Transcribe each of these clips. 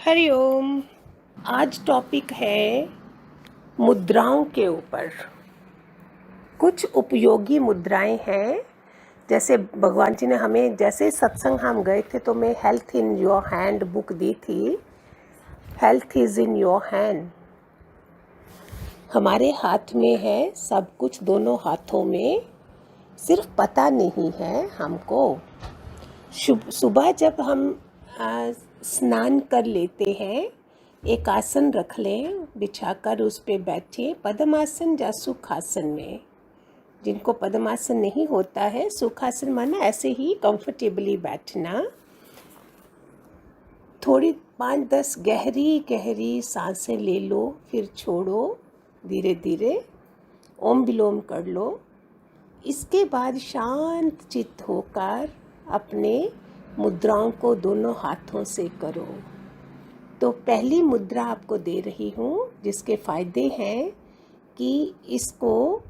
हरिओम। आज टॉपिक है मुद्राओं के ऊपर। कुछ उपयोगी मुद्राएं हैं, जैसे भगवान जी ने हमें, जैसे सत्संग हम गए थे तो मैं health in your hand book दी थी। Health is in your hand. हमारे हाथ में है सब कुछ, दोनों हाथों में, सिर्फ पता नहीं है हमको। सुबह जब हम स्नान कर लेते हैं, एक आसन रख लें, बिछाकर उस पे बैठे, पद्मासन या सुखासन में। जिनको पद्मासन नहीं होता है, सुखासन माना ऐसे ही कंफर्टेबली बैठना। थोड़ी 5-10 गहरी गहरी सांसें ले लो, फिर छोड़ो धीरे धीरे। ओम विलोम कर लो। इसके बाद शांत चित्त होकर अपने मुद्राओं को दोनों हाथों से करो। तो पहली मुद्रा आपको दे रही हूँ, जिसके फ़ायदे हैं कि इसको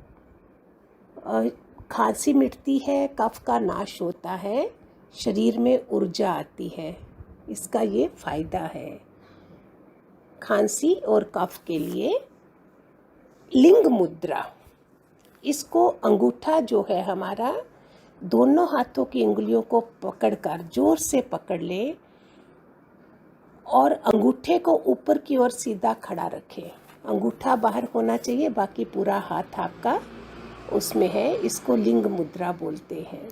खांसी मिटती है, कफ का नाश होता है, शरीर में ऊर्जा आती है। इसका ये फ़ायदा है खांसी और कफ के लिए। लिंग मुद्रा, इसको अंगूठा जो है हमारा, दोनों हाथों की उंगलियों को पकड़कर जोर से पकड़ ले और अंगूठे को ऊपर की ओर सीधा खड़ा रखें। अंगूठा बाहर होना चाहिए, बाकी पूरा हाथ आपका उसमें है। इसको लिंग मुद्रा बोलते हैं,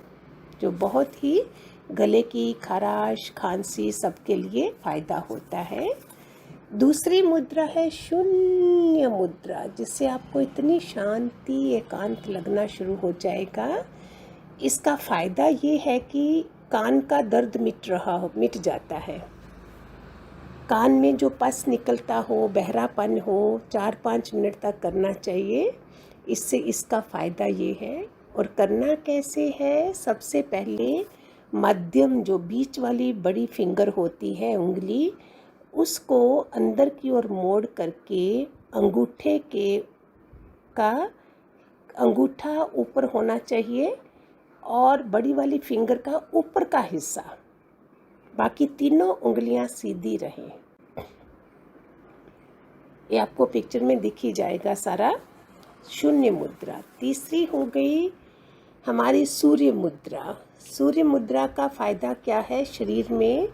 जो बहुत ही गले की खराश, खांसी सबके लिए फ़ायदा होता है। दूसरी मुद्रा है शून्य मुद्रा, जिससे आपको इतनी शांति, एकांत लगना शुरू हो जाएगा। इसका फ़ायदा ये है कि कान का दर्द मिट जाता है। कान में जो पस निकलता हो, बहरापन हो, 4-5 मिनट तक करना चाहिए। इससे इसका फ़ायदा ये है। और करना कैसे है? सबसे पहले मध्यम, जो बीच वाली बड़ी फिंगर होती है उंगली, उसको अंदर की ओर मोड़ करके अंगूठा ऊपर होना चाहिए और बड़ी वाली फिंगर का ऊपर का हिस्सा, बाकी तीनों उंगलियां सीधी रहें। ये आपको पिक्चर में दिख ही जाएगा सारा। शून्य मुद्रा। तीसरी हो गई हमारी सूर्य मुद्रा। सूर्य मुद्रा का फ़ायदा क्या है? शरीर में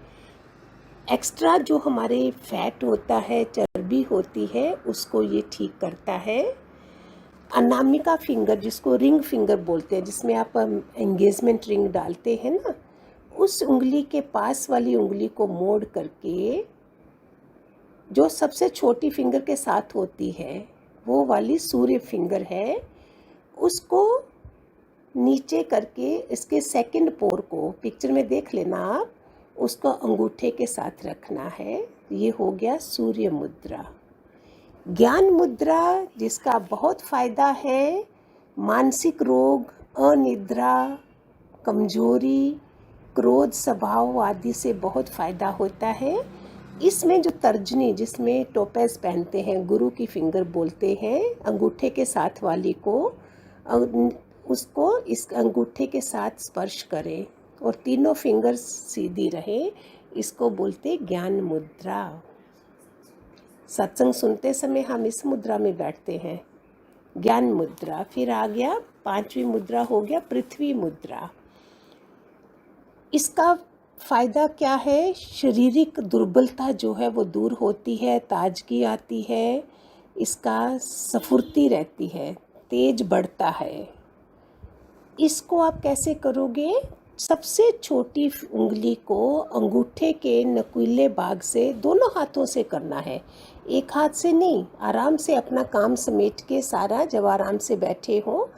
एक्स्ट्रा जो हमारे फैट होता है, चर्बी होती है, उसको ये ठीक करता है। अनामिका फिंगर, जिसको रिंग फिंगर बोलते हैं, जिसमें आप एंगेजमेंट रिंग डालते हैं ना, उस उंगली के पास वाली उंगली को मोड़ करके, जो सबसे छोटी फिंगर के साथ होती है, वो वाली सूर्य फिंगर है, उसको नीचे करके इसके सेकंड पोर को, पिक्चर में देख लेना आप, उसको अंगूठे के साथ रखना है। ये हो गया सूर्य मुद्रा। ज्ञान मुद्रा, जिसका बहुत फ़ायदा है, मानसिक रोग, अनिद्रा, कमजोरी, क्रोध स्वभाव आदि से बहुत फ़ायदा होता है। इसमें जो तर्जनी, जिसमें टोपेज पहनते हैं, गुरु की फिंगर बोलते हैं, अंगूठे के साथ वाली को, उसको इस अंगूठे के साथ स्पर्श करें और तीनों फिंगर्स सीधी रहें। इसको बोलते ज्ञान मुद्रा। सत्संग सुनते समय हम इस मुद्रा में बैठते हैं, ज्ञान मुद्रा। फिर आ गया 5वीं मुद्रा, हो गया पृथ्वी मुद्रा। इसका फ़ायदा क्या है? शारीरिक दुर्बलता जो है वो दूर होती है, ताजगी आती है, इसका स्फूर्ति रहती है, तेज बढ़ता है। इसको आप कैसे करोगे? सबसे छोटी उंगली को अंगूठे के नकुले भाग से दोनों हाथों से करना है, एक हाथ से नहीं। आराम से अपना काम समेट के सारा, जब आराम से बैठे हो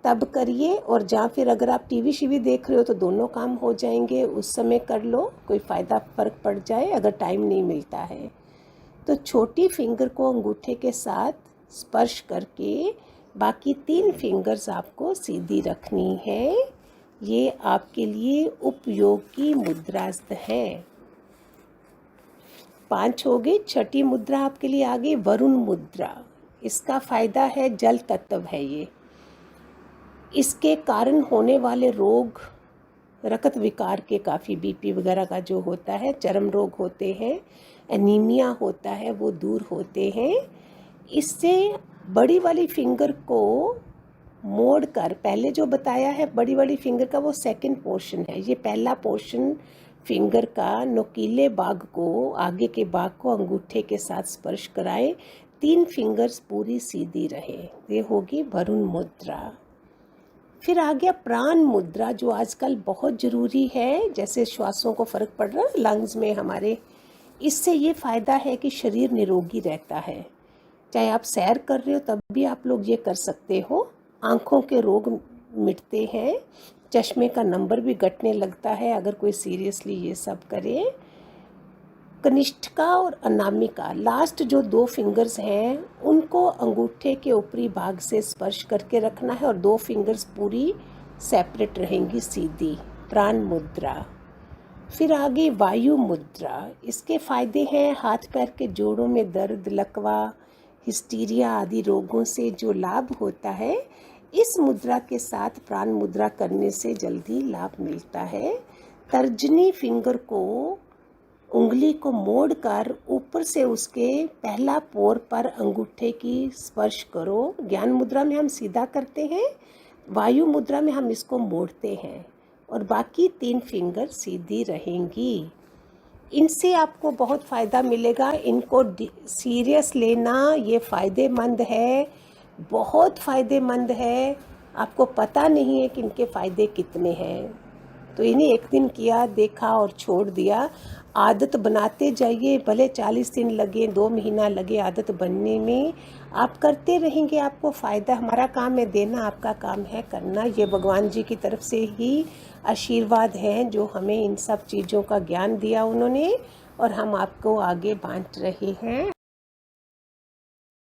तब करिए। और जहाँ फिर अगर आप टीवी शीवी देख रहे हो तो दोनों काम हो जाएंगे, उस समय कर लो, कोई फ़ायदा फ़र्क पड़ जाए अगर टाइम नहीं मिलता है तो। छोटी फिंगर को अंगूठे के साथ स्पर्श करके बाकी 3 फिंगर्स आपको सीधी रखनी है। ये आपके लिए उपयोगी मुद्रास्त है। 5 हो गई। छठी मुद्रा आपके लिए आ गई वरुण मुद्रा। इसका फ़ायदा है, जल तत्व है ये। इसके कारण होने वाले रोग रक्त विकार के काफ़ी बीपी वगैरह का जो होता है, चर्म रोग होते हैं, एनीमिया होता है, वो दूर होते हैं। इससे बड़ी वाली फिंगर को मोड़ कर, पहले जो बताया है बड़ी वाली फिंगर का वो सेकंड पोर्शन है, ये पहला पोर्शन फिंगर का नुकीले भाग को, आगे के भाग को अंगूठे के साथ स्पर्श कराएं, 3 फिंगर्स पूरी सीधी रहे, ये होगी वरुण मुद्रा। फिर आ गया प्राण मुद्रा, जो आजकल बहुत ज़रूरी है, जैसे श्वासों को फ़र्क पड़ रहा है लंग्स में हमारे, इससे ये फ़ायदा है कि शरीर निरोगी रहता है। चाहे आप सैर कर रहे हो तब भी आप लोग ये कर सकते हो। आँखों के रोग मिटते हैं, चश्मे का नंबर भी घटने लगता है अगर कोई सीरियसली ये सब करे। कनिष्ठिका और अनामिका, लास्ट जो 2 फिंगर्स हैं उनको अंगूठे के ऊपरी भाग से स्पर्श करके रखना है और 2 फिंगर्स पूरी सेपरेट रहेंगी सीधी, प्राण मुद्रा। फिर आगे वायु मुद्रा, इसके फायदे हैं हाथ पैर के जोड़ों में दर्द, लकवा, हिस्टीरिया आदि रोगों से जो लाभ होता है, इस मुद्रा के साथ प्राण मुद्रा करने से जल्दी लाभ मिलता है। तर्जनी फिंगर को, उंगली को मोड़कर ऊपर से उसके पहला पोर पर अंगूठे की स्पर्श करो। ज्ञान मुद्रा में हम सीधा करते हैं, वायु मुद्रा में हम इसको मोड़ते हैं और बाकी 3 फिंगर सीधी रहेंगी। इनसे आपको बहुत फ़ायदा मिलेगा, इनको सीरियस लेना ये फ़ायदेमंद है, बहुत फ़ायदेमंद है। आपको पता नहीं है कि इनके फ़ायदे कितने हैं, तो इन्हें एक दिन किया, देखा और छोड़ दिया। आदत बनाते जाइए, भले 40 दिन लगे, 2 महीना लगे आदत बनने में, आप करते रहेंगे, आपको फ़ायदा। हमारा काम है देना, आपका काम है करना। ये भगवान जी की तरफ से ही आशीर्वाद हैं जो हमें इन सब चीज़ों का ज्ञान दिया उन्होंने, और हम आपको आगे बांट रहे हैं।